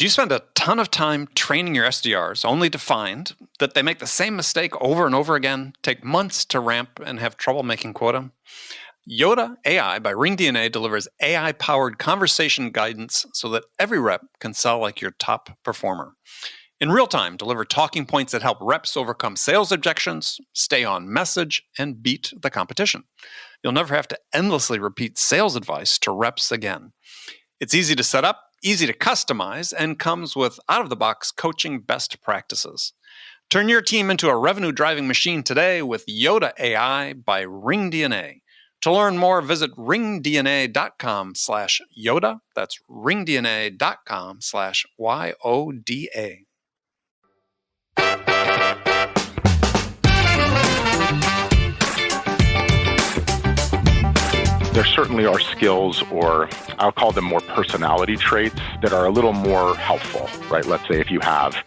Do you spend a ton of time training your SDRs only to find that they make the same mistake over and over again, take months to ramp, and have trouble making quota? Yoda AI by RingDNA delivers AI-powered conversation guidance so that every rep can sell like your top performer. In real time, deliver talking points that help reps overcome sales objections, stay on message, and beat the competition. You'll never have to endlessly repeat sales advice to reps again. It's easy to set up, easy to customize, and comes with out-of-the-box coaching best practices. Turn your team into a revenue-driving machine today with Yoda AI by RingDNA. To learn more, visit ringdna.com/Yoda. That's ringdna.com/YODA. There certainly are skills, or I'll call them more personality traits, that are a little more helpful, right? Let's say if you have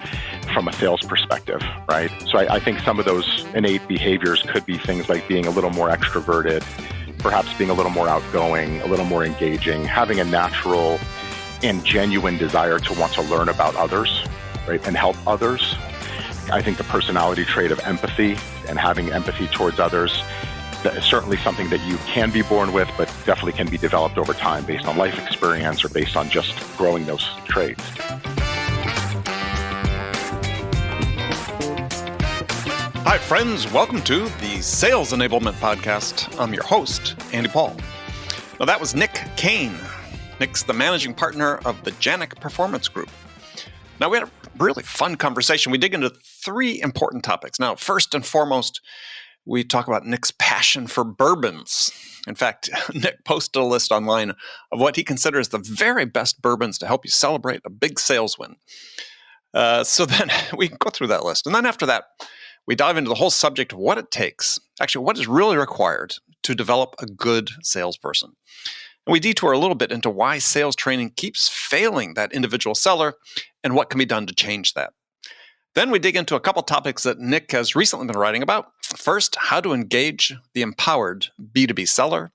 from a sales perspective, right? So I think some of those innate behaviors could be things like being a little more extroverted, perhaps being a little more outgoing, a little more engaging, having a natural and genuine desire to want to learn about others, right, and help others. I think the personality trait of empathy and having empathy towards others, that is certainly something that you can be born with, but definitely can be developed over time based on life experience or based on just growing those traits. Hi, friends. Welcome to the Sales Enablement Podcast. I'm your host, Andy Paul. Now, that was Nick Kane. Nick's the managing partner of the Janek Performance Group. Now, we had a really fun conversation. We dig into three important topics. Now, first and foremost, we talk about Nick's passion for bourbons. In fact, Nick posted a list online of what he considers the very best bourbons to help you celebrate a big sales win. So then we go through that list. And then after that, we dive into the whole subject of what it takes, actually what is really required to develop a good salesperson. And we detour a little bit into why sales training keeps failing that individual seller and what can be done to change that. Then we dig into a couple topics that Nick has recently been writing about. First, how to engage the empowered B2B seller.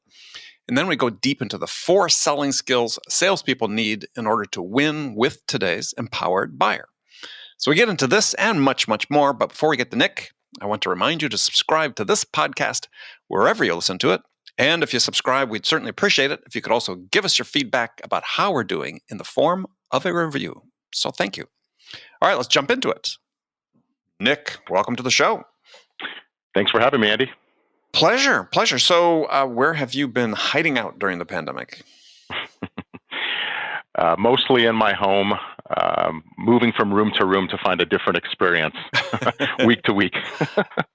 And then we go deep into the 4 selling skills salespeople need in order to win with today's empowered buyer. So we get into this and much, much more. But before we get to Nick, I want to remind you to subscribe to this podcast wherever you listen to it. And if you subscribe, we'd certainly appreciate it if you could also give us your feedback about how we're doing in the form of a review. So thank you. All right, let's jump into it. Nick, welcome to the show. Thanks for having me, Andy. Pleasure. So where have you been hiding out during the pandemic? Mostly in my home, moving from room to room to find a different experience week to week.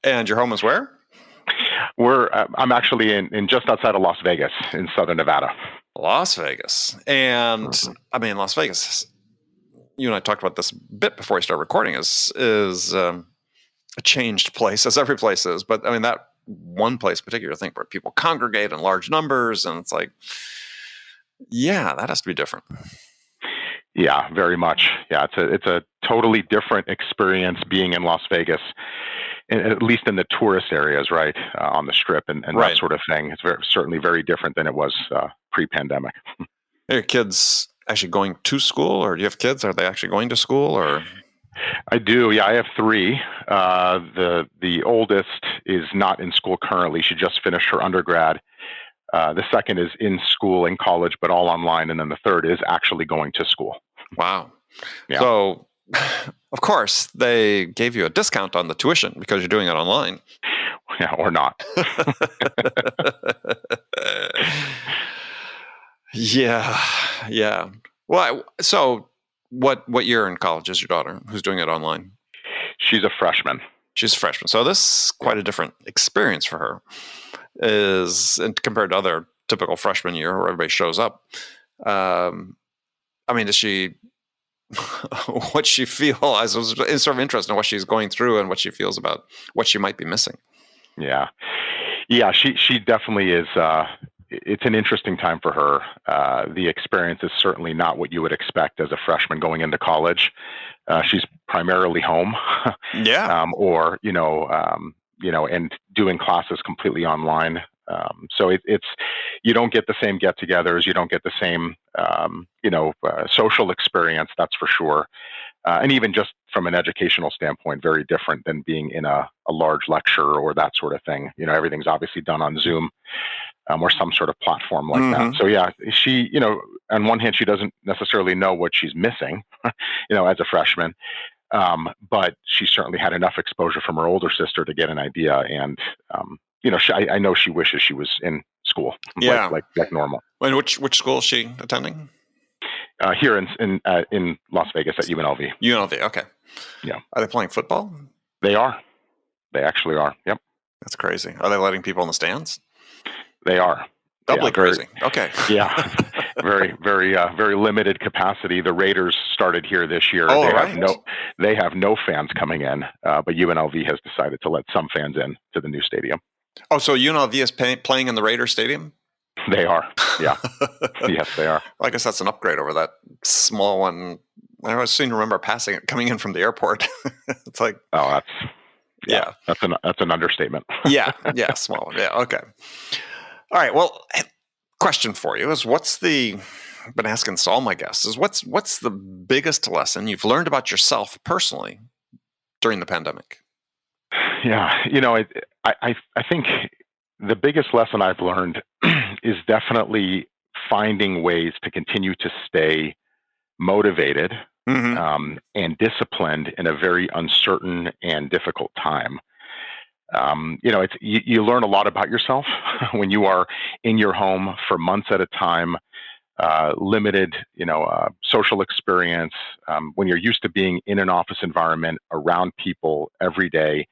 And your home is where? I'm actually in just outside of Las Vegas in Southern Nevada. Las Vegas. And I mean, Las Vegas, you and I talked about this a bit before we started recording, is a changed place, as every place is. But I mean, that one place in particular, I think, where people congregate in large numbers, and it's like, yeah, that has to be different. Yeah, very much. Yeah, it's a totally different experience being in Las Vegas, at least in the tourist areas, right, on the Strip and right. That sort of thing. It's certainly very different than it was pre-pandemic. Are your kids actually going to school, or do you have kids? Are they actually going to school, or? I do. Yeah, I have 3. The oldest is not in school currently. She just finished her undergrad. The second is in school, in college, but all online. And then the third is actually going to school. Wow. Yeah. So, of course, they gave you a discount on the tuition because you're doing it online. Yeah, or not. Yeah. Well, so what year in college is your daughter who's doing it online? She's a freshman. She's a freshman. So this is quite a different experience for her, and compared to other typical freshman year where everybody shows up. I mean, does she, what she feel? I was sort of interested in what she's going through and what she feels about what she might be missing. Yeah. She definitely is. It's an interesting time for her. The experience is certainly not what you would expect as a freshman going into college. She's primarily home, yeah, and doing classes completely online. So it's you don't get the same get-togethers, you don't get the same social experience, that's for sure. And even just from an educational standpoint, very different than being in a large lecture or that sort of thing. Everything's obviously done on Zoom or some sort of platform like that. So yeah, she, on one hand, she doesn't necessarily know what she's missing, as a freshman. But she certainly had enough exposure from her older sister to get an idea. And, I know she wishes she was in school, like normal. And which school is she attending? Here in Las Vegas at UNLV. UNLV, okay. Yeah. Are they playing football? They are. They actually are. Yep. That's crazy. Are they letting people in the stands? They are. Doubly crazy. Okay. Yeah. Very, very, very limited capacity. The Raiders started here this year. Oh, they have no fans coming in, but UNLV has decided to let some fans in to the new stadium. Oh, so UNLV is playing in the Raiders stadium? They are. Yeah. Yes, they are. Well, I guess that's an upgrade over that small one. I always seem to remember coming in from the airport. It's like, oh, that's an understatement. yeah, small one. Yeah, okay. All right. Well, question for you is, I've been asking this all my guests, is what's the biggest lesson you've learned about yourself personally during the pandemic? Yeah, I think the biggest lesson I've learned is definitely finding ways to continue to stay motivated and disciplined in a very uncertain and difficult time. You learn a lot about yourself when you are in your home for months at a time, limited, social experience. When you're used to being in an office environment around people every day,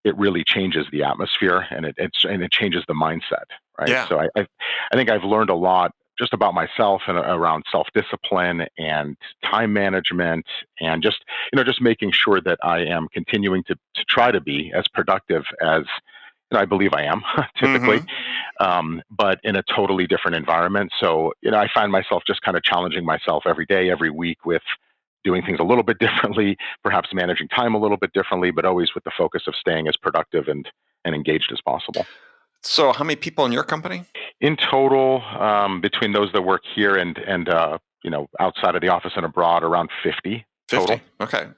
it really changes the atmosphere and it changes the mindset, right? Yeah. So I think I've learned a lot just about myself and around self-discipline and time management and just making sure that I am continuing to try to be as productive as I believe I am typically, but in a totally different environment. So, I find myself just kind of challenging myself every day, every week with doing things a little bit differently, perhaps managing time a little bit differently, but always with the focus of staying as productive and engaged as possible. So how many people in your company? In total, between those that work here and outside of the office and abroad, around 50 total. Okay.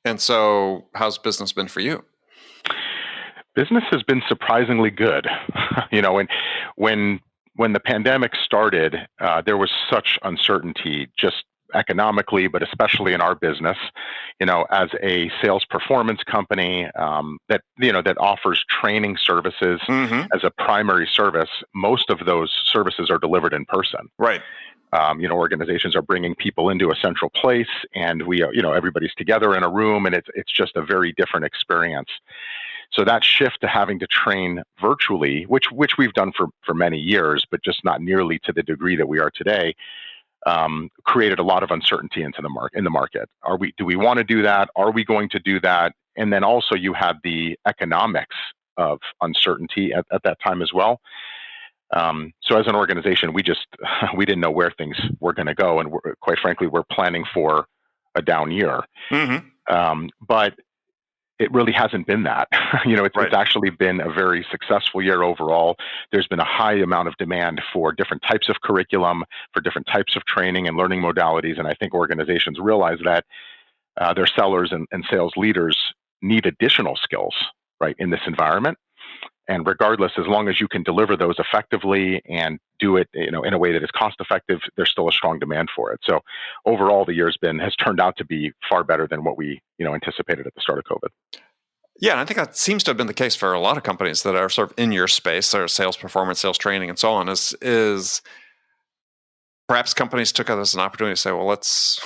And so how's business been for you? Business has been surprisingly good. When the pandemic started, there was such uncertainty just economically, but especially in our business, as a sales performance company that offers training services as a primary service. Most of those services are delivered in person. Right. Organizations are bringing people into a central place, and everybody's together in a room, and it's just a very different experience. So that shift to having to train virtually, which we've done for many years, but just not nearly to the degree that we are today, created a lot of uncertainty in the market. Do we want to do that? Are we going to do that? And then also you had the economics of uncertainty at that time as well. So as an organization, we didn't know where things were going to go, and quite frankly, we're planning for a down year. But it really hasn't been that. It's actually been a very successful year overall. There's been a high amount of demand for different types of curriculum, for different types of training and learning modalities. And I think organizations realize that their sellers and sales leaders need additional skills, right, in this environment. And regardless, as long as you can deliver those effectively and do it, in a way that is cost effective, there's still a strong demand for it. So overall, the year has turned out to be far better than what we, anticipated at the start of COVID. Yeah, and I think that seems to have been the case for a lot of companies that are sort of in your space, or sales performance, sales training, and so on. Is perhaps companies took it as an opportunity to say, well, let's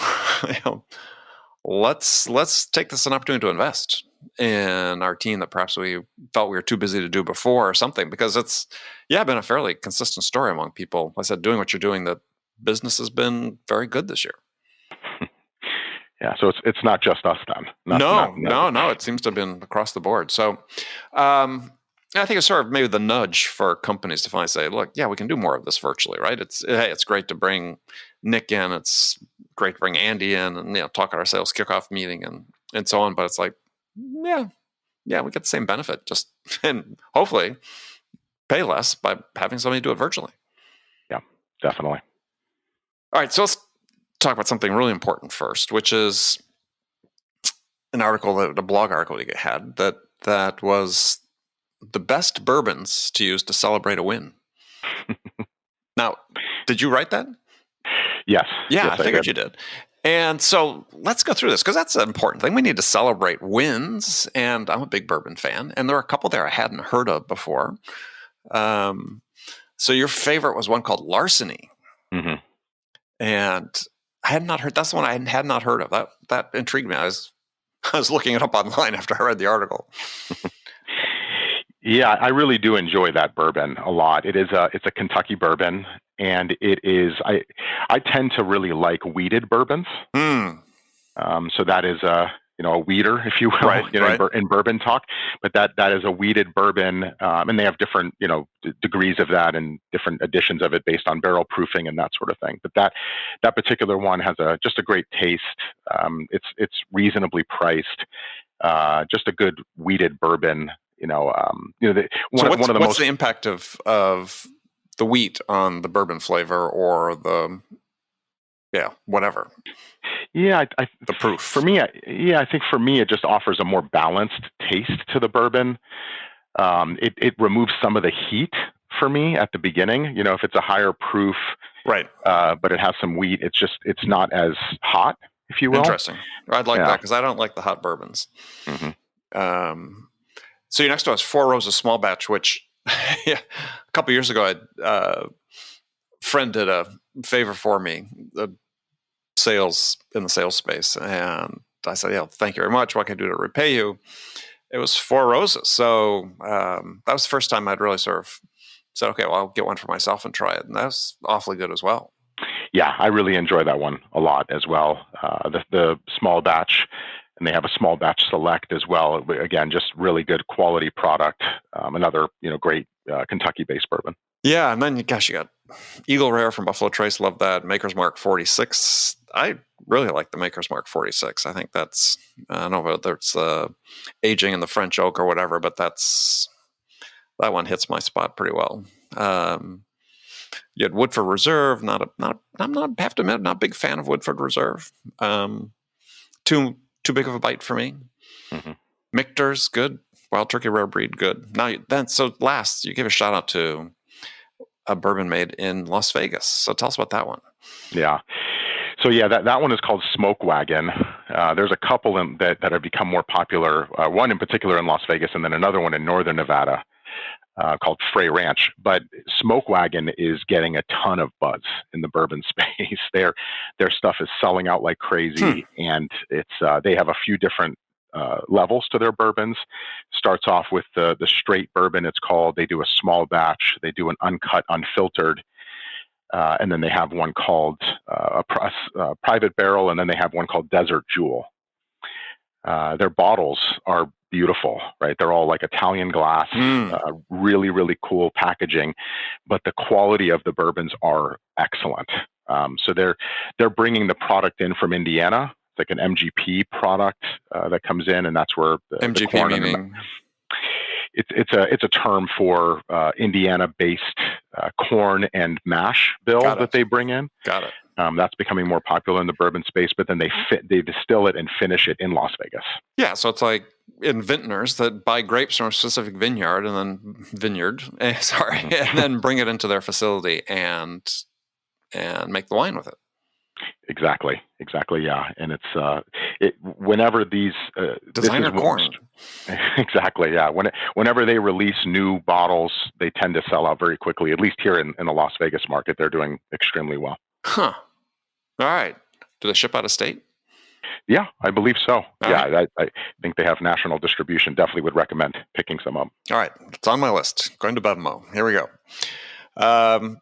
take this as an opportunity to invest in our team that perhaps we felt we were too busy to do before, or something, because it's been a fairly consistent story among people. Like I said, doing what you're doing, that business has been very good this year. Yeah, so it's not just us then. No, it seems to have been across the board. So I think it's sort of maybe the nudge for companies to finally say, look, we can do more of this virtually, right? It's great to bring Nick in. It's great to bring Andy in and talk at our sales kickoff meeting and so on. But it's like, we get the same benefit, and hopefully pay less by having somebody do it virtually. Yeah, definitely. All right, so let's talk about something really important first, which is an article, a blog article you had that was the best bourbons to use to celebrate a win. Now, did you write that? Yes. Yeah, yes, I figured you did. And so let's go through this, because that's an important thing. We need to celebrate wins, and I'm a big bourbon fan, and there are a couple there I hadn't heard of before. So your favorite was one called Larceny. Mm-hmm. And I had not heard, that's the one I had not heard of. That intrigued me. I was looking it up online after I read the article. Yeah, I really do enjoy that bourbon a lot. It's a Kentucky bourbon, and it is, I tend to really like wheated bourbons. So that is a weeder, if you will, right. In bourbon talk. But that is a wheated bourbon, and they have different degrees of that and different editions of it based on barrel proofing and that sort of thing. But that particular one has just a great taste. It's reasonably priced. Just a good wheated bourbon. What's the impact of the wheat on the bourbon flavor or whatever? Yeah, the proof. For me, I think for me it just offers a more balanced taste to the bourbon. It removes some of the heat for me at the beginning. If it's a higher proof, right? But it has some wheat, it's not as hot, if you will. Interesting. I'd like that because I don't like the hot bourbons. Mm-hmm. So your next one is Four Roses Small Batch, which a couple years ago, a friend did a favor for me, in the sales space. And I said, yeah, thank you very much. What can I do to repay you? It was Four Roses. So that was the first time I'd really sort of said, okay, well, I'll get one for myself and try it. And that was awfully good as well. Yeah, I really enjoy that one a lot as well. The small batch, and they have a small batch select as well. Again, just really good quality product. Another great Kentucky-based bourbon. Yeah, and then you got Eagle Rare from Buffalo Trace. Love that. Maker's Mark 46. I really like the Maker's Mark 46. I think that's, I don't know whether it's aging in the French oak or whatever, but that one hits my spot pretty well. You had Woodford Reserve. Have to admit, I'm not a big fan of Woodford Reserve. Too big of a bite for me. Mm-hmm. Michter's good. Wild Turkey Rare Breed, good. So last, you give a shout out to a bourbon made in Las Vegas. So tell us about that one. Yeah. So that one is called Smoke Wagon. There's a couple that have become more popular. One in particular in Las Vegas, and then another one in northern Nevada called Frey Ranch. But Smoke Wagon is getting a ton of buzz in the bourbon space. Their stuff is selling out like crazy, and it's they have a few different levels to their bourbons. Starts off with the straight bourbon, it's called. They do a small batch. They do an uncut, unfiltered. And then they have one called a private barrel, and then they have one called Desert Jewel. Their bottles are beautiful, right? They're all like Italian glass, really, really cool packaging, but the quality of the bourbons are excellent. So they're bringing the product in from Indiana. It's like an MGP product that comes in, and that's where the corn meaning. It's a term for Indiana-based corn and mash bill that they bring in. Got it. That's becoming more popular in the bourbon space, but then they distill it and finish it in Las Vegas. Yeah, so it's like in vintners that buy grapes from a specific vineyard and then bring it into their facility and make the wine with it. Exactly, yeah, and it's whenever these designer corn. Exactly, yeah. Whenever they release new bottles, they tend to sell out very quickly. At least here in the Las Vegas market, they're doing extremely well. Huh. All right. Do they ship out of state? Yeah, I believe so. All right. I think they have national distribution. Definitely would recommend picking some up. All right, it's on my list. Going to Bevmo. Here we go. I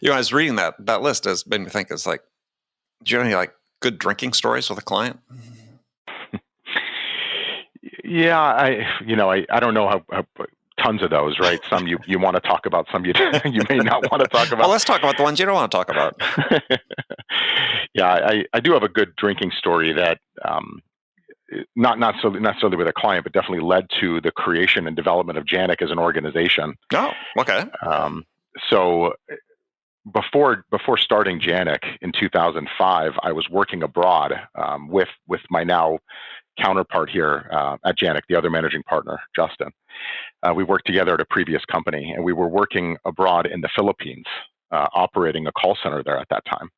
was reading that list has made me think. It's like, do you have any like good drinking stories with a client? Yeah, I don't know how tons of those, right? Some you want to talk about, some you may not want to talk about. Well, let's talk about the ones you don't want to talk about. Yeah, I do have a good drinking story that not so necessarily with a client, but definitely led to the creation and development of Janek as an organization. Oh, okay. So before starting Janek in 2005, I was working abroad with my now counterpart here at Janek, the other managing partner, Justin. We worked together at a previous company, and we were working abroad in the Philippines, operating a call center there at that time.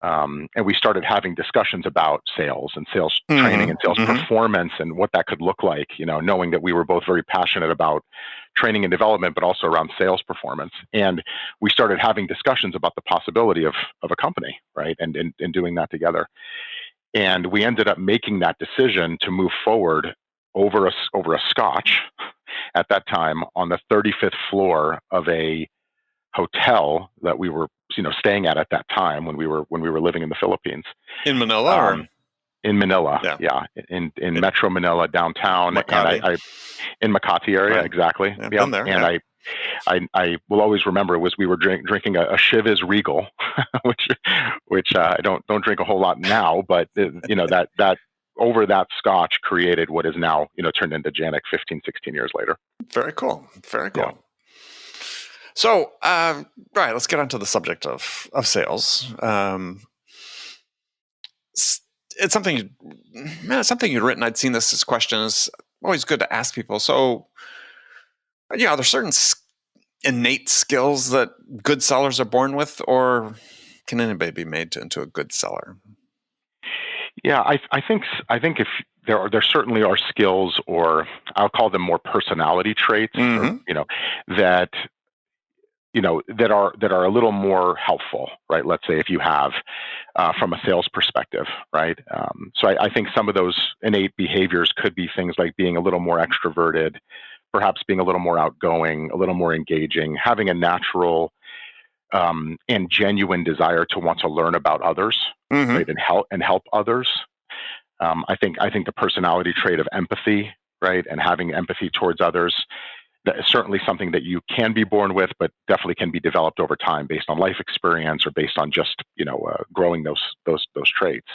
And we started having discussions about sales and sales training and sales performance and what that could look like, knowing that we were both very passionate about training and development, but also around sales performance. And we started having discussions about the possibility of a company, right? And doing that together. And we ended up making that decision to move forward over a scotch at that time on the 35th floor of a hotel that we were staying at that time when we were living in the Philippines. In Manila? In Manila, yeah. In Metro Manila, downtown. Makati. And I in Makati area, right. Exactly. Yeah, been there, and yeah. I will always remember we were drinking a Chivas Regal, which I don't drink a whole lot now, but that over that scotch created what is now turned into Janek 15, 16 years later. Very cool. Very cool. Yeah. So, right, let's get onto the subject of sales. It's something you'd written. I'd seen this as questions. Always good to ask people. So, are there certain innate skills that good sellers are born with, or can anybody be made into a good seller? Yeah, I think if there certainly are skills, or I'll call them more personality traits, or, that are a little more helpful, right? Let's say if you have from a sales perspective, right? So I think some of those innate behaviors could be things like being a little more extroverted, perhaps being a little more outgoing, a little more engaging, having a natural and genuine desire to want to learn about others, right, and help others. I think the personality trait of empathy, right, and having empathy towards others, that is certainly something that you can be born with, but definitely can be developed over time based on life experience or based on just growing those traits.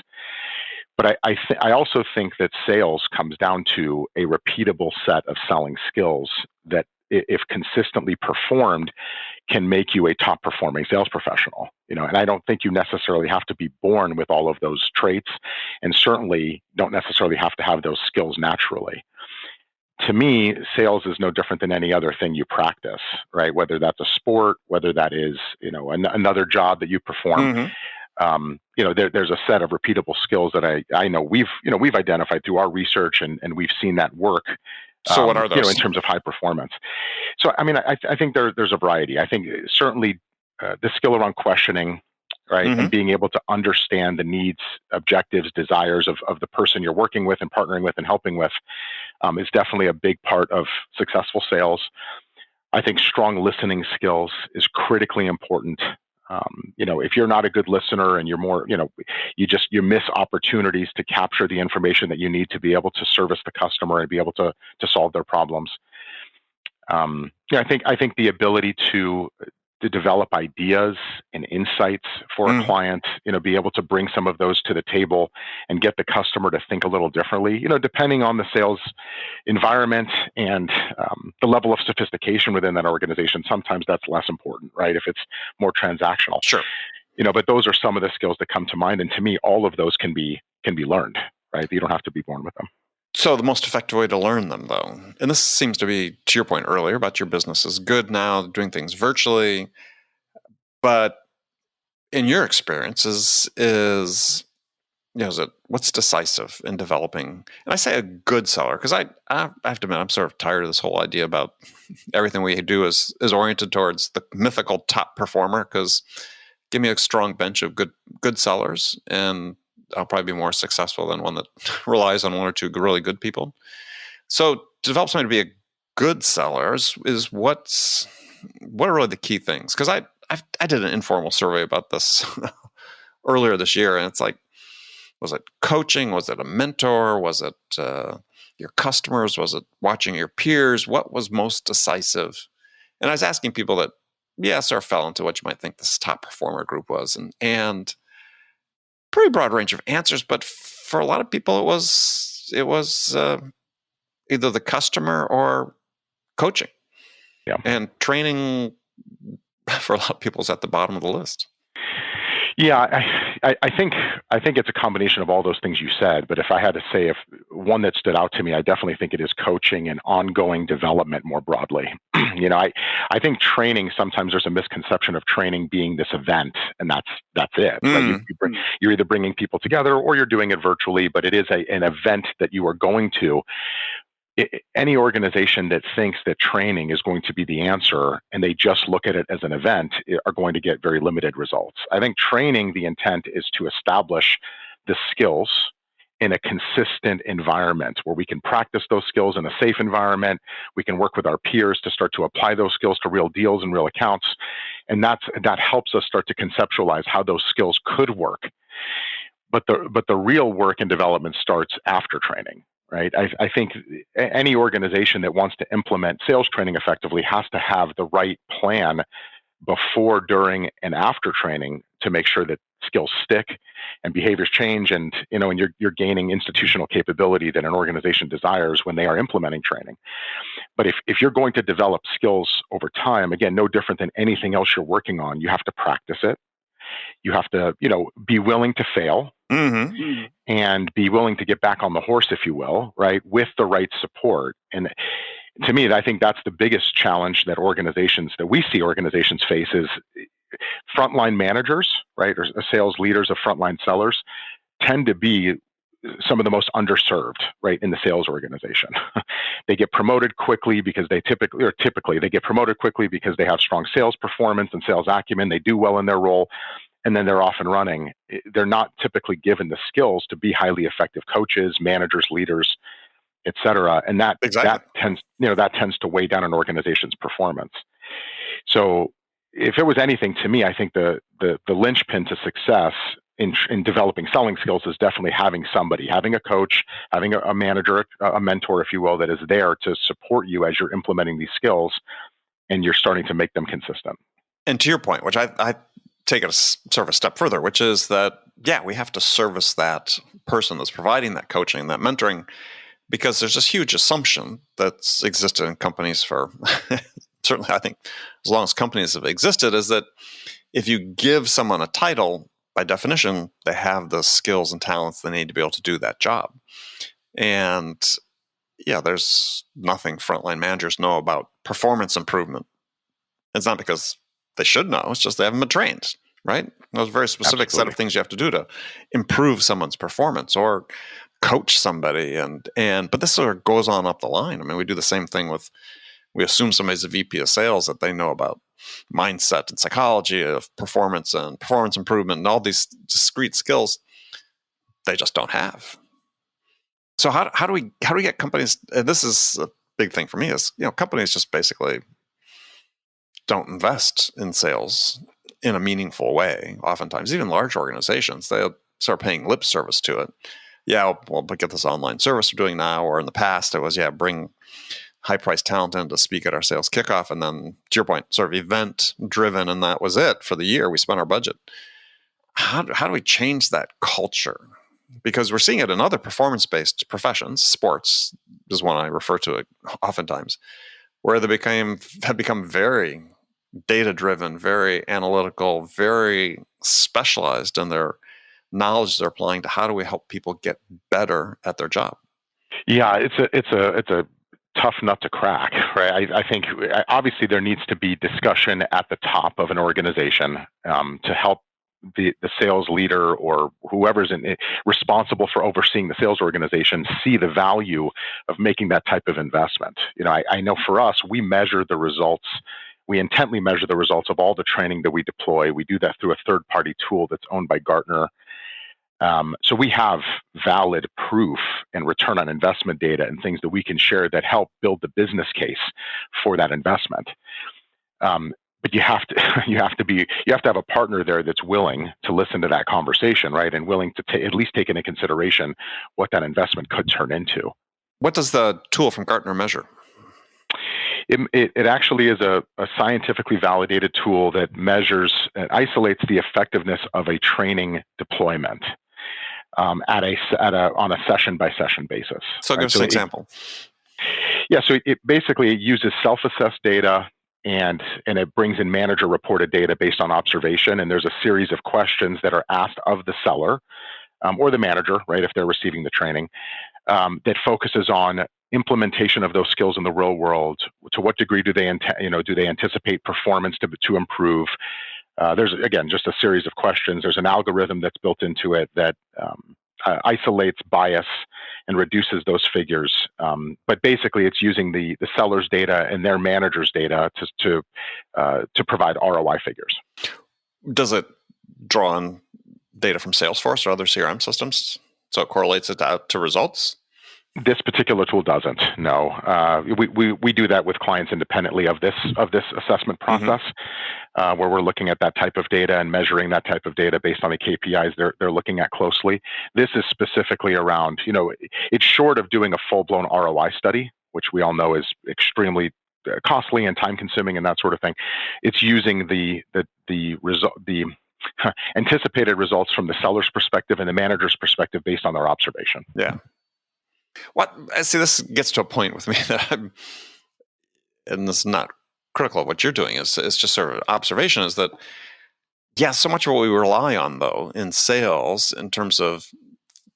But I also think that sales comes down to a repeatable set of selling skills that, if consistently performed, can make you a top performing sales professional. And I don't think you necessarily have to be born with all of those traits, and certainly don't necessarily have to have those skills naturally. To me, sales is no different than any other thing you practice, right? Whether that's a sport, whether that is, another job that you perform. There's a set of repeatable skills that I know we've identified through our research, and we've seen that work. So what are those? In terms of high performance. So, I think there's a variety. I think certainly the skill around questioning, right, and being able to understand the needs, objectives, desires of the person you're working with and partnering with and helping with is definitely a big part of successful sales. I think strong listening skills is critically important. If you're not a good listener and you're more, you miss opportunities to capture the information that you need to be able to service the customer and be able to solve their problems. I think the ability to develop ideas and insights for a client, be able to bring some of those to the table and get the customer to think a little differently, depending on the sales environment and the level of sophistication within that organization. Sometimes that's less important, right? If it's more transactional. Sure. But those are some of the skills that come to mind. And to me, all of those can be learned, right? You don't have to be born with them. So the most effective way to learn them, though, and this seems to be, to your point earlier about your business is good now, doing things virtually, but in your experience is what's decisive in developing? And I say a good seller because I have to admit I'm sort of tired of this whole idea about everything we do is oriented towards the mythical top performer. Because give me a strong bench of good sellers and I'll probably be more successful than one that relies on one or two really good people. So to develop somebody to be a good seller is what are really the key things? Because I did an informal survey about this earlier this year, and it's like, was it coaching? Was it a mentor? Was it your customers? Was it watching your peers? What was most decisive? And I was asking people that, sort of fell into what you might think this top performer group was, and pretty broad range of answers, but for a lot of people, it was it was either the customer or coaching. Yeah. And training for a lot of people is at the bottom of the list. Yeah, I think it's a combination of all those things you said. But if I had to say if one that stood out to me, I definitely think it is coaching and ongoing development more broadly. I think training, sometimes there's a misconception of training being this event, and that's it. Right? You're either bringing people together or you're doing it virtually, but it is an event that you are going to. Any organization that thinks that training is going to be the answer and they just look at it as an event are going to get very limited results. I think training, the intent is to establish the skills in a consistent environment where we can practice those skills in a safe environment. We can work with our peers to start to apply those skills to real deals and real accounts. And that helps us start to conceptualize how those skills could work. But the real work and development starts after training. Right. I think any organization that wants to implement sales training effectively has to have the right plan before, during, and after training to make sure that skills stick and behaviors change, and you're gaining institutional capability that an organization desires when they are implementing training. But if you're going to develop skills over time, again, no different than anything else you're working on, you have to practice it. You have to, be willing to fail. Mm-hmm. And be willing to get back on the horse, if you will, right, with the right support. And to me, I think that's the biggest challenge that we see organizations face is frontline managers, right, or sales leaders of frontline sellers tend to be some of the most underserved, right, in the sales organization. They get promoted quickly because they typically they get promoted quickly because they have strong sales performance and sales acumen. They do well in their role. And then they're off and running. They're not typically given the skills to be highly effective coaches, managers, leaders, et cetera. And that tends to weigh down an organization's performance. So if it was anything to me, I think the linchpin to success in developing selling skills is definitely having a coach, having a manager, a mentor, if you will, that is there to support you as you're implementing these skills and you're starting to make them consistent. And to your point, which I take it sort of a step further, which is that, we have to service that person that's providing that coaching, that mentoring, because there's this huge assumption that's existed in companies for, certainly I think as long as companies have existed, is that if you give someone a title, by definition, they have the skills and talents they need to be able to do that job. And there's nothing frontline managers know about performance improvement. It's not because they should know. It's just they haven't been trained, right? There's a very specific set of things you have to do to improve someone's performance or coach somebody. But this sort of goes on up the line. I mean, we do the same thing we assume somebody's a VP of sales that they know about mindset and psychology of performance and performance improvement and all these discrete skills they just don't have. So how do we get companies? And this is a big thing for me is, companies just basically don't invest in sales in a meaningful way. Oftentimes, even large organizations, they start paying lip service to it. We'll get this online service we're doing now, or in the past, it was, bring high-priced talent in to speak at our sales kickoff, and then, to your point, sort of event-driven, and that was it for the year. We spent our budget. How do we change that culture? Because we're seeing it in other performance-based professions. Sports is one I refer to it oftentimes, where they have become very data-driven, very analytical, very specialized in their knowledge they're applying to how do we help people get better at their job. Yeah, it's a tough nut to crack, right? I think obviously there needs to be discussion at the top of an organization to help the sales leader or whoever's responsible for overseeing the sales organization see the value of making that type of investment. I know for us, we measure the results. We intently measure the results of all the training that we deploy. We do that through a third-party tool that's owned by Gartner. So we have valid proof and return on investment data and things that we can share that help build the business case for that investment. But you have to have a partner there that's willing to listen to that conversation, right, and willing to at least take into consideration what that investment could turn into. What does the tool from Gartner measure? It actually is a scientifically validated tool that measures and isolates the effectiveness of a training deployment. on a session by session basis. So give us an example. So it basically uses self-assessed data and it brings in manager reported data based on observation. And there's a series of questions that are asked of the seller or the manager, right, if they're receiving the training, that focuses on implementation of those skills in the real world. To what degree do they anticipate performance to improve? There's, again, just a series of questions. There's an algorithm that's built into it that isolates bias and reduces those figures. But basically, it's using the seller's data and their manager's data to provide ROI figures. Does it draw on data from Salesforce or other CRM systems, so it correlates it out to results? This particular tool doesn't. No, we do that with clients independently of this assessment process, where we're looking at that type of data and measuring that type of data based on the KPIs they're looking at closely. This is specifically around, it's short of doing a full-blown ROI study, which we all know is extremely costly and time-consuming and that sort of thing. It's using the anticipated results from the seller's perspective and the manager's perspective based on their observation. Yeah. See, this gets to a point with me that and this is not critical of what you're doing, it's just sort of observation, is that, so much of what we rely on, though, in sales, in terms of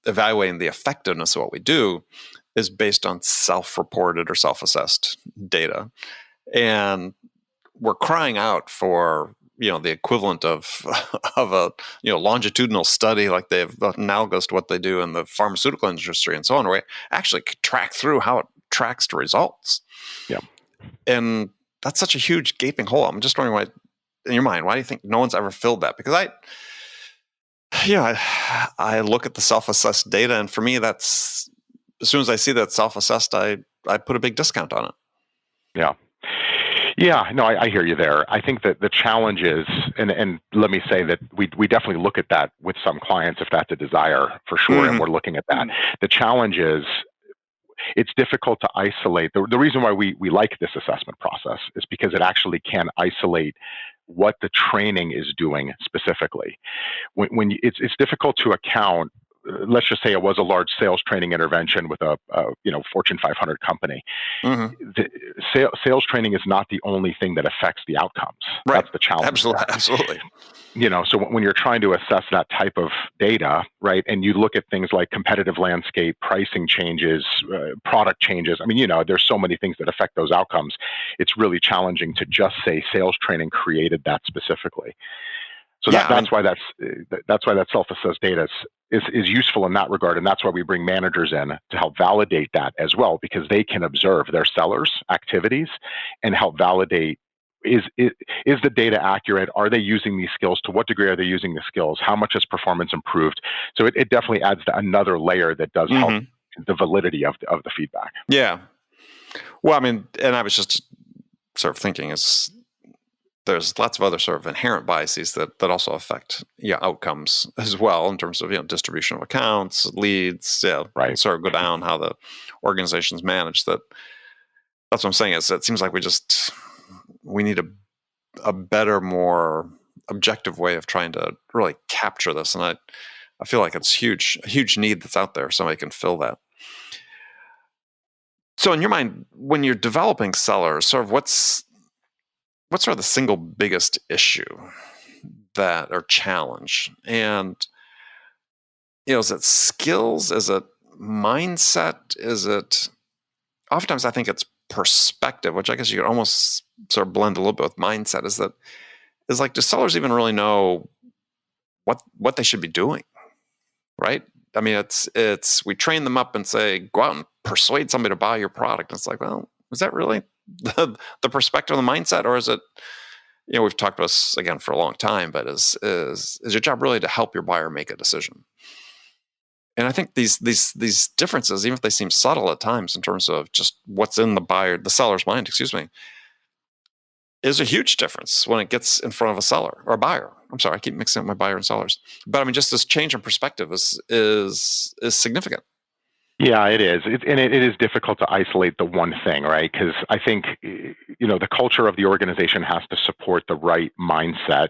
evaluating the effectiveness of what we do, is based on self-reported or self-assessed data. And we're crying out for the equivalent of a longitudinal study, like they've analogous to what they do in the pharmaceutical industry and so on, where we actually track through how it tracks to results. Yeah, and that's such a huge gaping hole. I'm just wondering, why, in your mind, why do you think no one's ever filled that? Because I look at the self-assessed data, and for me, that's, as soon as I see that self-assessed, I put a big discount on it. Yeah. Yeah, no, I hear you there. I think that the challenge is, and let me say that we definitely look at that with some clients if that's a desire, for sure, and we're looking at that. The challenge is, it's difficult to isolate. The reason why we like this assessment process is because it actually can isolate what the training is doing specifically. When it's difficult to account. Let's just say it was a large sales training intervention with a Fortune 500 company. The sales training is not the only thing that affects the outcomes. Right. That's the challenge. Absolutely. So when you're trying to assess that type of data, right, and you look at things like competitive landscape, pricing changes, product changes. There's so many things that affect those outcomes. It's really challenging to just say sales training created that specifically. So that's why that self-assessed data is useful in that regard, and that's why we bring managers in to help validate that as well, because they can observe their sellers' activities and help validate, is the data accurate? Are they using these skills? To what degree are they using the skills? How much has performance improved? So it definitely adds another layer that does help the validity of the feedback. Yeah. Well, and I was just sort of thinking, there's lots of other sort of inherent biases that also affect outcomes as well, in terms of distribution of accounts, leads, right, sort of go down how the organization's managed. That's what I'm saying, is it seems like we need a better, more objective way of trying to really capture this, and I feel like it's a huge need that's out there. Somebody can fill that. So in your mind, when you're developing sellers, sort of what's sort of the single biggest issue or challenge? And, is it skills? Is it mindset? Is it, oftentimes I think it's perspective, which I guess you could almost sort of blend a little bit with mindset, is like, do sellers even really know what they should be doing? Right? It's we train them up and say, go out and persuade somebody to buy your product. And it's like, well, is that really the perspective and the mindset, or is it, we've talked about this again for a long time, but is your job really to help your buyer make a decision? And I think these differences, even if they seem subtle at times in terms of just what's in the seller's mind, is a huge difference when it gets in front of a seller or a buyer. I'm sorry, I keep mixing up my buyer and sellers, but just this change in perspective is significant. Yeah, it is. It is difficult to isolate the one thing, right? Because I think, the culture of the organization has to support the right mindset,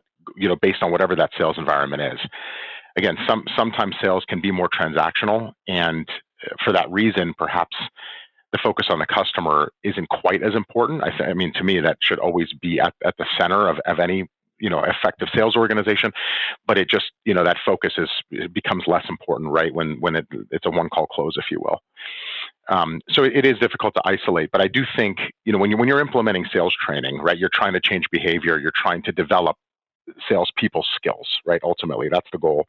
based on whatever that sales environment is. again, sometimes sales can be more transactional, and for that reason, perhaps the focus on the customer isn't quite as important. I mean, to me, that should always be at the center of any effective sales organization, but it just that focus it becomes less important, right? When it's a one call close, if you will. So it is difficult to isolate, but I do think when you're implementing sales training, right, you're trying to change behavior, you're trying to develop salespeople's skills, right? Ultimately, that's the goal.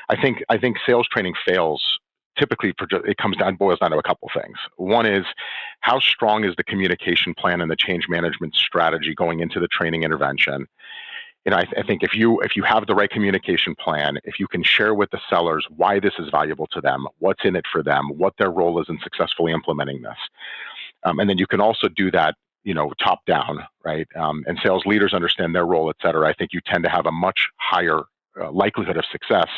I think sales training fails typically boils down to a couple things. One is, how strong is the communication plan and the change management strategy going into the training intervention? I think if you have the right communication plan, if you can share with the sellers why this is valuable to them, what's in it for them, what their role is in successfully implementing this, and then you can also do that top down, right? And sales leaders understand their role, et cetera. I think you tend to have a much higher likelihood of success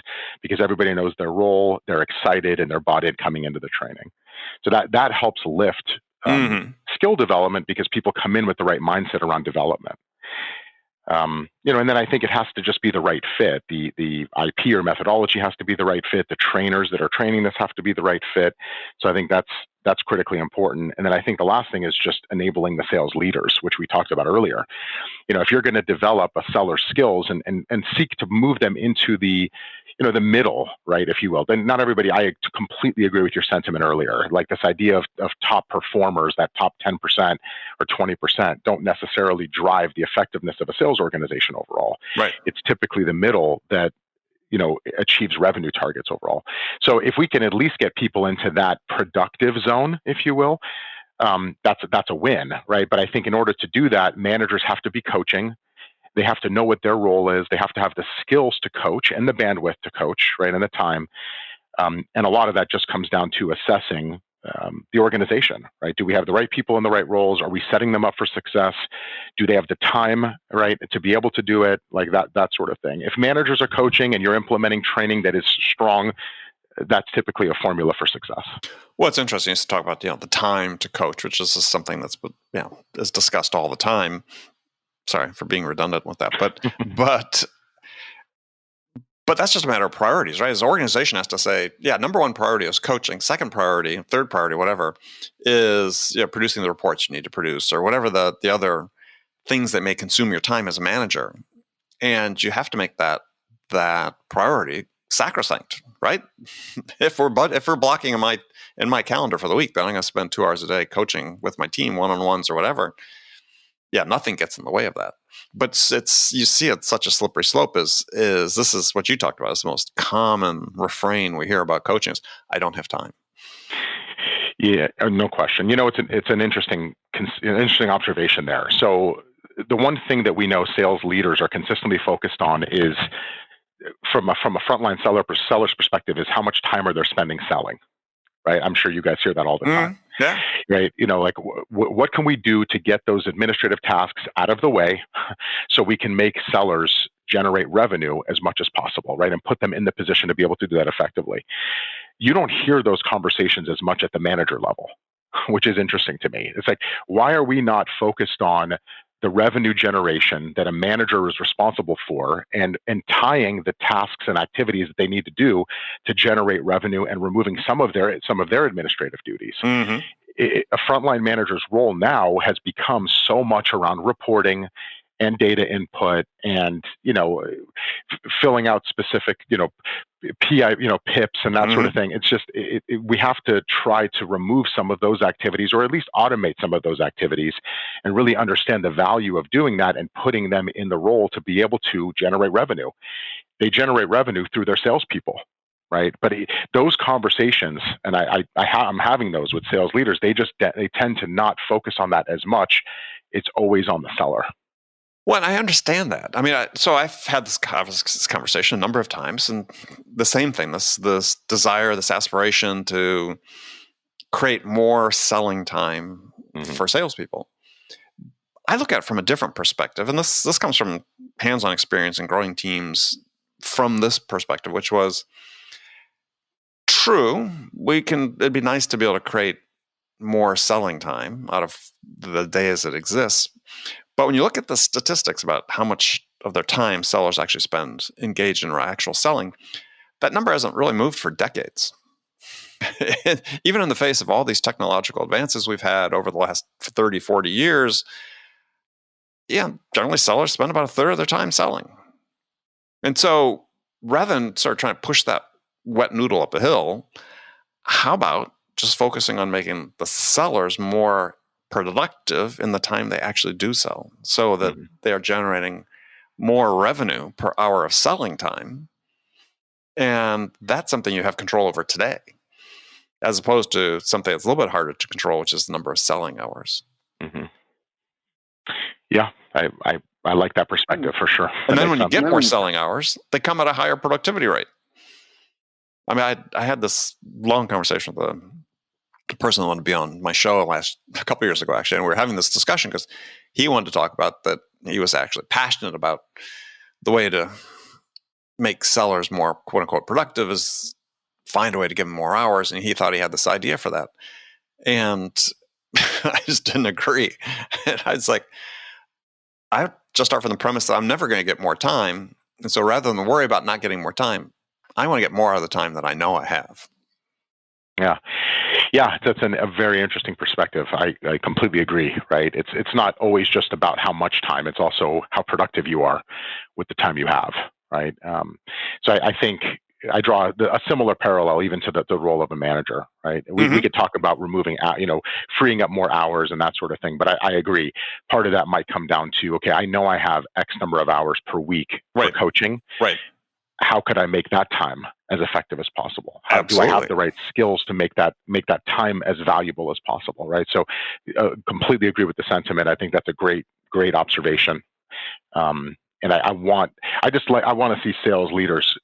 because everybody knows their role, they're excited, and they're bought in coming into the training. So that helps lift skill development because people come in with the right mindset around development. And then I think it has to just be the right fit. The IP or methodology has to be the right fit. The trainers that are training this have to be the right fit. So I think that's critically important. And then I think the last thing is just enabling the sales leaders, which we talked about earlier. If you're going to develop a seller's skills and seek to move them into the middle, right, if you will, then not everybody, I completely agree with your sentiment earlier. Like this idea of top performers, that top 10% or 20% don't necessarily drive the effectiveness of a sales organization overall. Right. It's typically the middle that achieves revenue targets overall. So if we can at least get people into that productive zone, if you will, that's a win, right? But I think in order to do that, managers have to be coaching. They have to know what their role is. They have to have the skills to coach and the bandwidth to coach, right, and the time. And a lot of that just comes down to assessing the organization, right? Do we have the right people in the right roles? Are we setting them up for success? Do they have the time, right, to be able to do it? Like that sort of thing. If managers are coaching and you're implementing training that is strong, that's typically a formula for success. Well, it's interesting to talk about the time to coach, which is something that's is discussed all the time. Sorry for being redundant with that, but that's just a matter of priorities, right? As an organization has to say, number one priority is coaching. Second priority, third priority, whatever, is producing the reports you need to produce, or whatever the other things that may consume your time as a manager. And you have to make that priority sacrosanct, right? If we're blocking in my calendar for the week, then I'm going to spend 2 hours a day coaching with my team, one-on-ones or whatever. Nothing gets in the way of that. But you see it's such a slippery slope is this is what you talked about. It's the most common refrain we hear about coaching is, I don't have time. Yeah, no question. It's an interesting observation there. So the one thing that we know sales leaders are consistently focused on is from a frontline seller's perspective is how much time are they spending selling, right? I'm sure you guys hear that all the time. Yeah. Right. Like what can we do to get those administrative tasks out of the way so we can make sellers generate revenue as much as possible, right? And put them in the position to be able to do that effectively. You don't hear those conversations as much at the manager level, which is interesting to me. It's like, why are we not focused on the revenue generation that a manager is responsible for and tying the tasks and activities that they need to do to generate revenue and removing some of their administrative duties? A frontline manager's role now has become so much around reporting and data input and filling out specific PI PIPs and that sort of thing. It's just we have to try to remove some of those activities, or at least automate some of those activities, and really understand the value of doing that and putting them in the role to be able to generate revenue. They generate revenue through their salespeople, right? But those conversations, and I'm having those with sales leaders, they tend to not focus on that as much. It's always on the seller. Well, I understand that. I mean, so I've had this conversation a number of times, and the same thing, this desire, this aspiration to create more selling time for salespeople. I look at it from a different perspective, and this comes from hands-on experience in growing teams from this perspective, which was true. It'd be nice to be able to create more selling time out of the day as it exists. But when you look at the statistics about how much of their time sellers actually spend engaged in actual selling, that number hasn't really moved for decades. Even in the face of all these technological advances we've had over the last 30, 40 years, generally sellers spend about a third of their time selling. And so rather than sort of trying to push that wet noodle up a hill, how about just focusing on making the sellers more productive in the time they actually do sell, so that they are generating more revenue per hour of selling time? And that's something you have control over today, as opposed to something that's a little bit harder to control, which is the number of selling hours. Mm-hmm. Yeah, I like that perspective for sure. And then when you get more selling hours, they come at a higher productivity rate. I mean, I had this long conversation with the person that wanted to be on my show a couple years ago, actually, and we were having this discussion because he wanted to talk about that he was actually passionate about the way to make sellers more quote unquote productive is find a way to give them more hours, and he thought he had this idea for that. And I just didn't agree. And I was like, I just start from the premise that I'm never going to get more time. And so rather than worry about not getting more time, I want to get more out of the time that I know I have. Yeah, that's a very interesting perspective. I completely agree, right? It's not always just about how much time. It's also how productive you are with the time you have, right? So I think I draw a similar parallel even to the role of a manager, right? We could talk about removing, freeing up more hours and that sort of thing. But I agree. Part of that might come down to, okay, I know I have X number of hours per week for coaching. Right. How could I make that time as effective as possible? How Absolutely. do I have the right skills to make that time as valuable as possible, right? So completely agree with the sentiment. I think that's a great observation. And I want to see sales leaders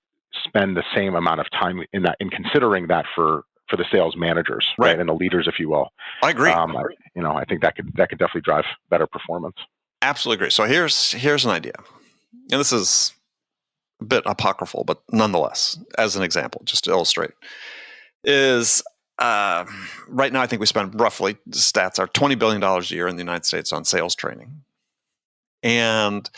spend the same amount of time in considering that for the sales managers, right? And the leaders, if you will. I agree. I think that could definitely drive better performance. Absolutely agree. So here's an idea. And this is a bit apocryphal, but nonetheless, as an example, just to illustrate, is right now I think we spend roughly, stats are $20 billion a year in the United States on sales training. And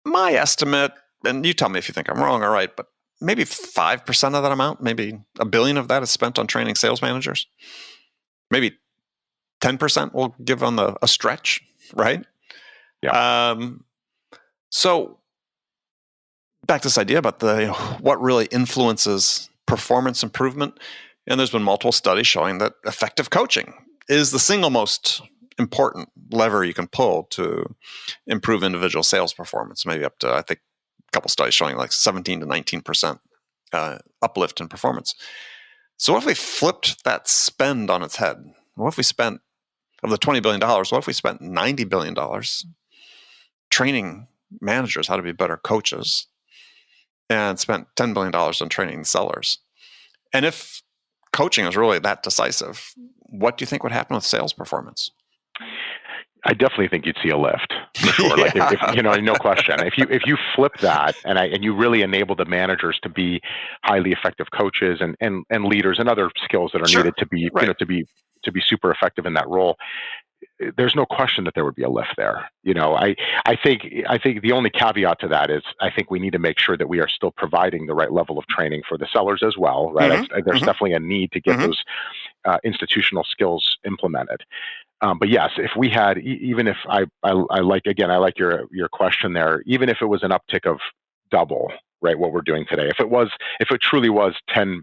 my estimate, and you tell me if you think I'm wrong or right, but maybe 5% of that amount, maybe $1 billion of that is spent on training sales managers. Maybe 10% we'll give on a stretch, right? Yeah. So back to this idea about what really influences performance improvement. And there's been multiple studies showing that effective coaching is the single most important lever you can pull to improve individual sales performance, maybe up to, I think, a couple studies showing like 17 to 19% uplift in performance. So what if we flipped that spend on its head? What if we spent, of the $20 billion, what if we spent $90 billion training managers how to be better coaches and spent $10 billion on training sellers? And if coaching is really that decisive, what do you think would happen with sales performance? I definitely think you'd see a lift for sure. Like if no question. If you flip that and you really enable the managers to be highly effective coaches and leaders and other skills that are needed to be to be super effective in that role, there's no question that there would be a lift there. I think the only caveat to that is I think we need to make sure that we are still providing the right level of training for the sellers as well, right? There's definitely a need to get those institutional skills implemented. But yes, if we had, even if I like your question there, even if it was an uptick of double, right, what we're doing today, if it truly was 10%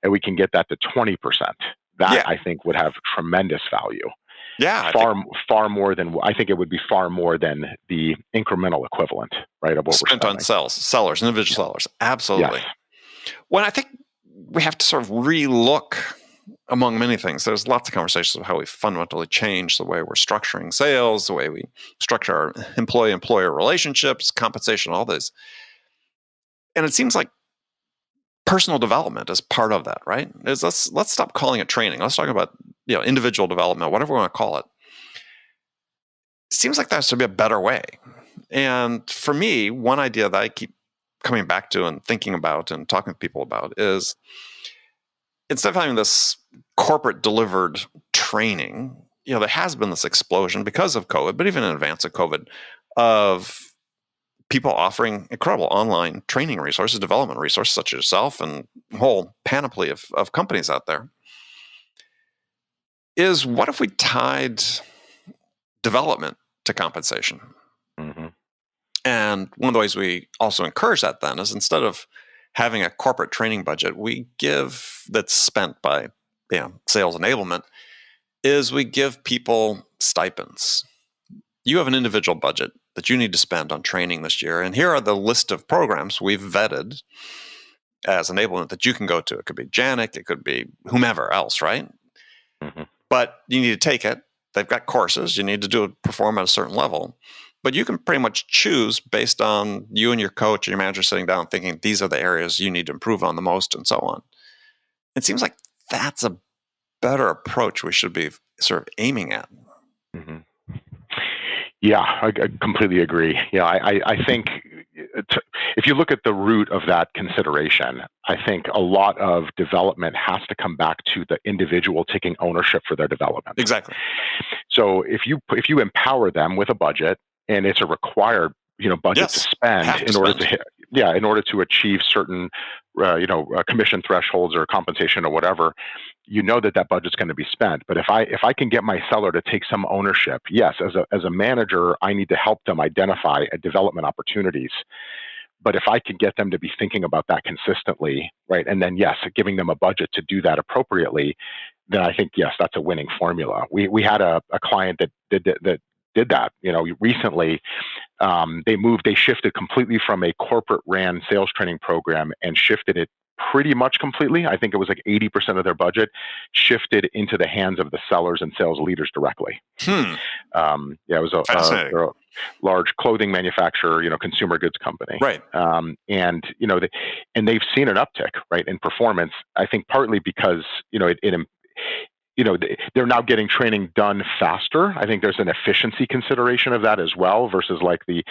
and we can get that to 20%, that I think would have tremendous value. Yeah, far more than, I think it would be far more than the incremental equivalent, right, of what spent we're spending on sellers, individual sellers. Absolutely. Yes. Well, I think we have to sort of relook, among many things. There's lots of conversations of how we fundamentally change the way we're structuring sales, the way we structure our employee-employer relationships, compensation, all this. And it seems like personal development is part of that, right? Let's stop calling it training. Let's talk about individual development, whatever we want to call it. It seems like there has to be a better way. And for me, one idea that I keep coming back to and thinking about and talking to people about is, instead of having this corporate delivered training, there has been this explosion because of COVID, but even in advance of COVID, of people offering incredible online training resources, development resources such as yourself and a whole panoply of companies out there, is what if we tied development to compensation? Mm-hmm. And one of the ways we also encourage that then is instead of having a corporate training budget we give that's spent by sales enablement, is we give people stipends. You have an individual budget that you need to spend on training this year, and here are the list of programs we've vetted as enablement that you can go to. It could be Janek, it could be whomever else, right? Mm-hmm. But you need to take it. They've got courses. You need to perform at a certain level. But you can pretty much choose based on you and your coach and your manager sitting down thinking these are the areas you need to improve on the most and so on. It seems like that's a better approach we should be sort of aiming at. Mm-hmm. Yeah, I completely agree. Yeah, I think if you look at the root of that consideration, I think a lot of development has to come back to the individual taking ownership for their development. Exactly. So if you empower them with a budget, and it's a required budget to spend in order to achieve certain commission thresholds or compensation or whatever, that budget's going to be spent. But if I can get my seller to take some ownership, yes, as a manager, I need to help them identify development opportunities. But if I can get them to be thinking about that consistently, right, and then yes, giving them a budget to do that appropriately, then I think yes, that's a winning formula. We had a client that did that. Recently, they shifted completely from a corporate ran sales training program and shifted it pretty much completely. I think it was like 80% of their budget shifted into the hands of the sellers and sales leaders directly. It was a large clothing manufacturer, consumer goods company. Right. And they've seen an uptick, right, in performance. I think partly because, they're now getting training done faster. I think there's an efficiency consideration of that as well versus like the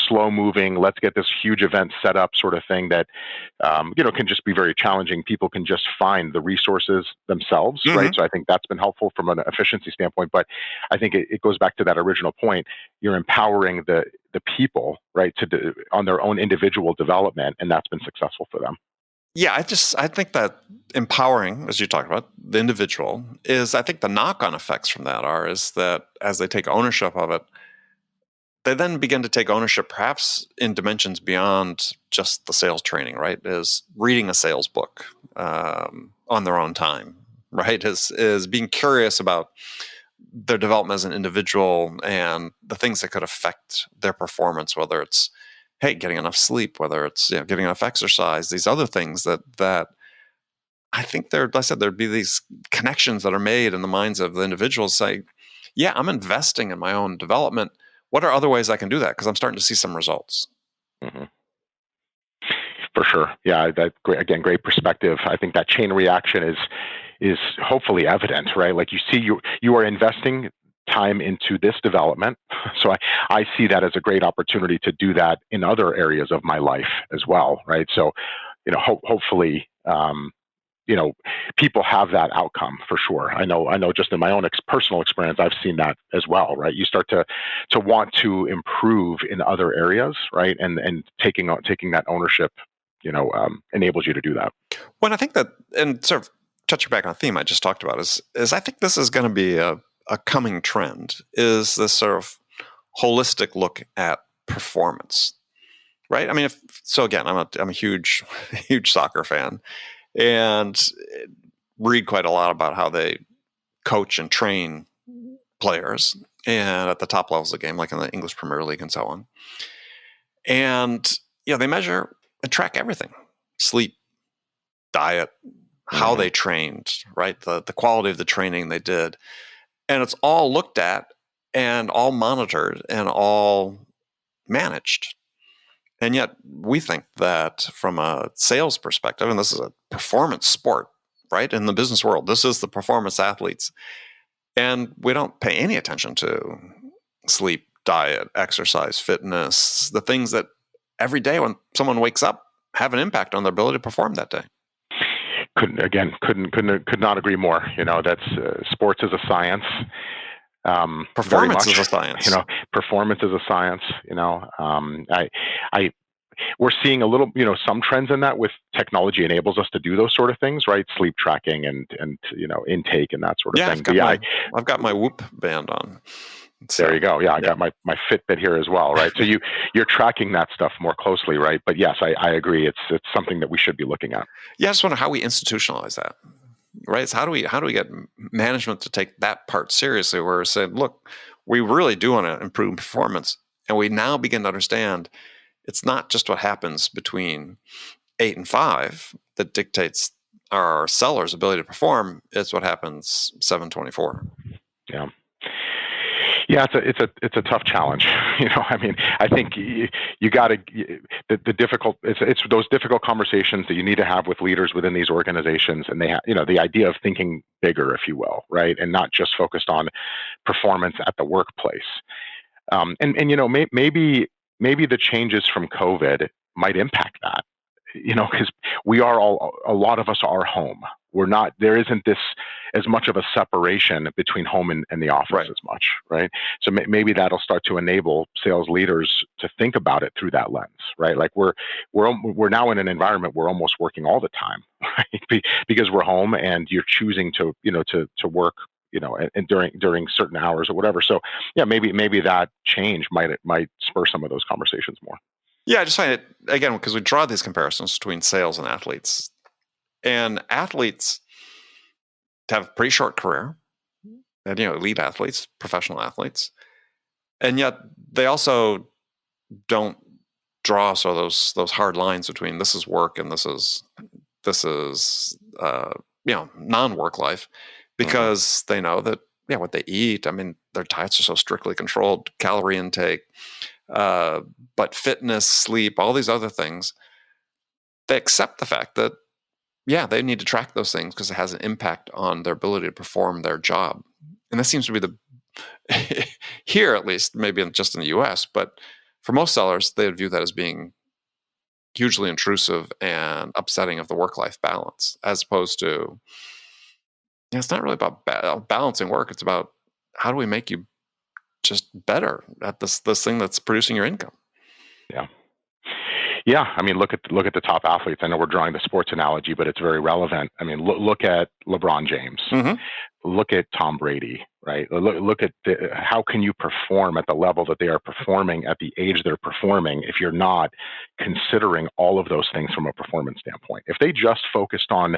slow moving, let's get this huge event set up sort of thing that, can just be very challenging. People can just find the resources themselves, mm-hmm. right? So I think that's been helpful from an efficiency standpoint, but I think it goes back to that original point. You're empowering the people, right, on their own individual development, and that's been successful for them. Yeah, I think that empowering, as you talked about, the individual is, I think the knock-on effects from that is that as they take ownership of it, they then begin to take ownership perhaps in dimensions beyond just the sales training, right? Is reading a sales book on their own time, right? Is being curious about their development as an individual and the things that could affect their performance, whether it's getting enough sleep, whether it's getting enough exercise, these other things that I think there'd be these connections that are made in the minds of the individuals say, yeah, I'm investing in my own development. What are other ways I can do that? Because I'm starting to see some results. Mm-hmm. For sure. Yeah, great perspective. I think that chain reaction is hopefully evident, right? Like you are investing time into this development. So I see that as a great opportunity to do that in other areas of my life as well, right? So, hopefully, people have that outcome for sure. I know just in my own personal experience, I've seen that as well, right? You start to want to improve in other areas, right? And taking that ownership, enables you to do that. Well, I think that, and sort of touching back on a theme I just talked about is I think this is going to be a coming trend, is this sort of holistic look at performance, right? I mean, again, I'm a huge soccer fan and read quite a lot about how they coach and train players and at the top levels of the game, like in the English Premier League and so on. And they measure and track everything: sleep, diet, how they trained, right? The quality of the training they did. And it's all looked at and all monitored and all managed. And yet we think that from a sales perspective, and this is a performance sport, right? In the business world, this is the performance athletes. And we don't pay any attention to sleep, diet, exercise, fitness, the things that every day when someone wakes up have an impact on their ability to perform that day. Could not agree more. That's sports is a science. Very Performance much. is a science. Performance is a science. We're seeing a little, some trends in that with technology enables us to do those sort of things, right? Sleep tracking and intake and that sort of thing. I've got my Whoop band on. So, there you go. Yeah, I got my Fitbit here as well, right? So you're tracking that stuff more closely, right? But yes, I agree. It's something that we should be looking at. Yeah, I just wonder how we institutionalize that, right? It's how do we get management to take that part seriously? Where we say, look, we really do want to improve performance, and we now begin to understand it's not just what happens between 8 and 5 that dictates our sellers' ability to perform. It's what happens 7/24. Yeah. Yeah, it's a tough challenge. I think you got to the difficult. It's those difficult conversations that you need to have with leaders within these organizations, and they the idea of thinking bigger, if you will, right, and not just focused on performance at the workplace. Maybe the changes from COVID might impact that. Because a lot of us are home. There isn't this as much of a separation between home and the office as much, right? So maybe that'll start to enable sales leaders to think about it through that lens, right? Like we're now in an environment we're almost working all the time, right? Because we're home and you're choosing to work, and during certain hours or whatever. So yeah, maybe that change might spur some of those conversations more. Yeah, I just find it, again, because we draw these comparisons between sales and athletes. And athletes have a pretty short career, and elite athletes, professional athletes, and yet they also don't draw those hard lines between this is work and this is non-work life, because they know that what they eat. I mean, their diets are so strictly controlled, calorie intake. But fitness, sleep, all these other things, they accept the fact that, they need to track those things because it has an impact on their ability to perform their job. And that seems to be here, at least, maybe just in the US, but for most sellers, they would view that as being hugely intrusive and upsetting of the work-life balance, as opposed to, it's not really about balancing work. It's about how do we make you just better at this thing that's producing your income. Yeah. I mean, look at the top athletes. I know we're drawing the sports analogy, but it's very relevant. I mean, look at LeBron James. Look at Tom Brady, right? Look at how can you perform at the level that they are performing at the age they're performing if you're not considering all of those things from a performance standpoint. If they just focused on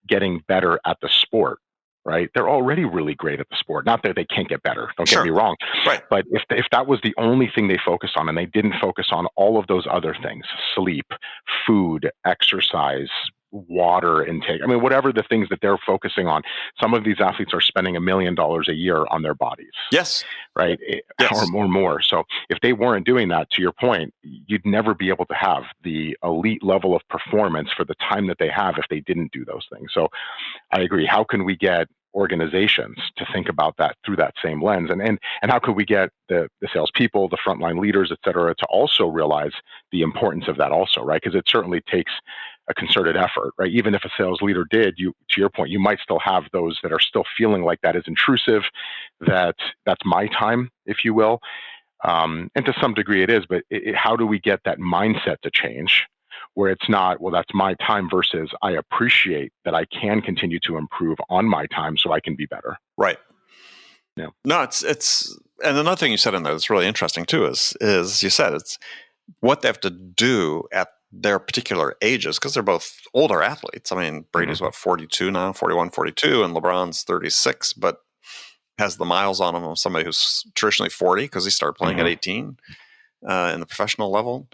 getting better at the sport, right? They're already really great at the sport. Not that they can't get better. Don't get me wrong. Right. But if that was the only thing they focused on, and they didn't focus on all of those other things, sleep, food, exercise, water intake, I mean, whatever the things that they're focusing on, some of these athletes are spending $1 million a year on their bodies. Yes. Right. Yes. Or more. So if they weren't doing that, to your point, you'd never be able to have the elite level of performance for the time that they have if they didn't do those things. So I agree. How can we get organizations to think about that through that same lens? And how could we get the salespeople, the frontline leaders, et cetera, to also realize the importance of that also, right? Because it certainly takes a concerted effort, right? Even if a sales leader did, to your point, you might still have those that are still feeling like that is intrusive, that's my time, if you will. And to some degree it is, but how do we get that mindset to change where it's not, well, that's my time versus I appreciate that I can continue to improve on my time so I can be better. Right. Yeah. No, it's and another thing you said in there that's really interesting too is you said it's what they have to do at their particular ages, because they're both older athletes. I mean, Brady's 42 now, 41, 42, and LeBron's 36, but has the miles on him of somebody who's traditionally 40 because he started playing at 18 in the professional level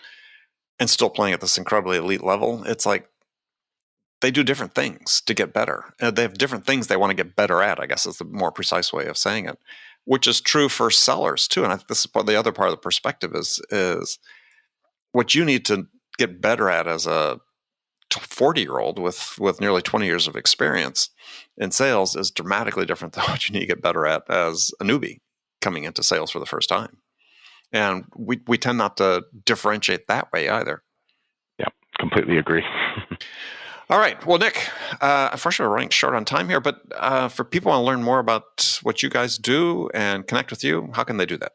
and still playing at this incredibly elite level. It's like they do different things to get better. They have different things they want to get better at, I guess is the more precise way of saying it, which is true for sellers too. And I think this is the other part of the perspective is what you need to get better at as a 40-year-old with nearly 20 years of experience in sales is dramatically different than what you need to get better at as a newbie coming into sales for the first time. And we tend not to differentiate that way either. Yeah, completely agree. All right. Well, Nick, unfortunately, we're running short on time here, but for people who want to learn more about what you guys do and connect with you, how can they do that?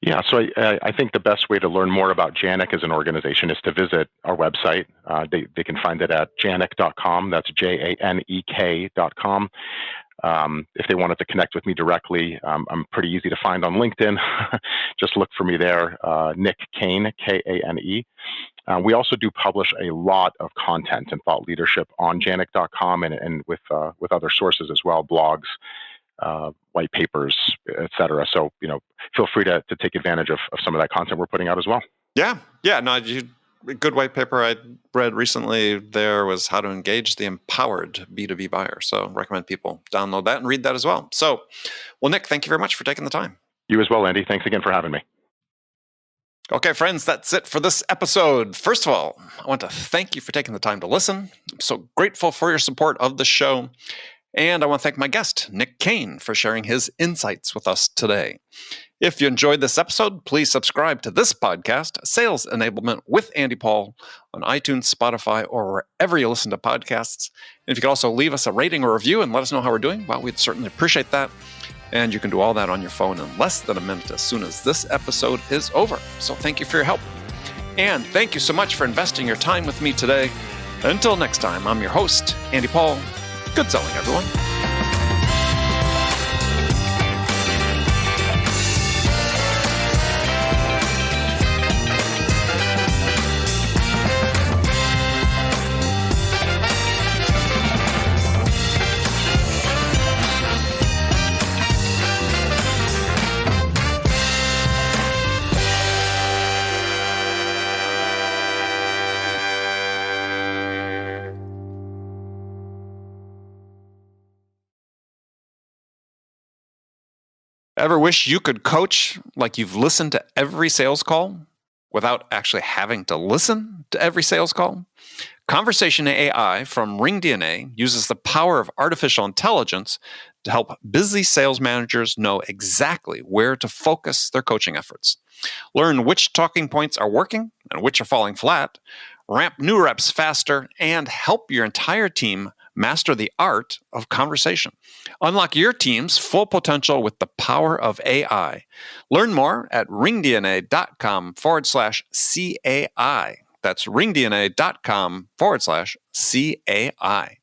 Yeah, so I think the best way to learn more about Janek as an organization is to visit our website. They can find it at janek.com. That's JANEK.com. If they wanted to connect with me directly, I'm pretty easy to find on LinkedIn. Just look for me there, Nick Kane, Kane. We also do publish a lot of content and thought leadership on Janek.com and with other sources as well, blogs, white papers, et cetera. So, feel free to take advantage of some of that content we're putting out as well. Yeah. No, a good white paper I read recently there was how to engage the empowered B2B buyer. So recommend people download that and read that as well. So, well, Nick, thank you very much for taking the time. You as well, Andy. Thanks again for having me. Okay, friends, that's it for this episode. First of all, I want to thank you for taking the time to listen. I'm so grateful for your support of the show. And I want to thank my guest, Nick Kane, for sharing his insights with us today. If you enjoyed this episode, please subscribe to this podcast, Sales Enablement with Andy Paul, on iTunes, Spotify, or wherever you listen to podcasts. And if you could also leave us a rating or review and let us know how we're doing, well, we'd certainly appreciate that. And you can do all that on your phone in less than a minute as soon as this episode is over. So thank you for your help. And thank you so much for investing your time with me today. Until next time, I'm your host, Andy Paul. Good selling, everyone. Ever wish you could coach like you've listened to every sales call without actually having to listen to every sales call? Conversation AI from RingDNA uses the power of artificial intelligence to help busy sales managers know exactly where to focus their coaching efforts. Learn which talking points are working and which are falling flat, ramp new reps faster, and help your entire team master the art of conversation. Unlock your team's full potential with the power of AI. Learn more at ringdna.com/CAI. That's ringdna.com/CAI.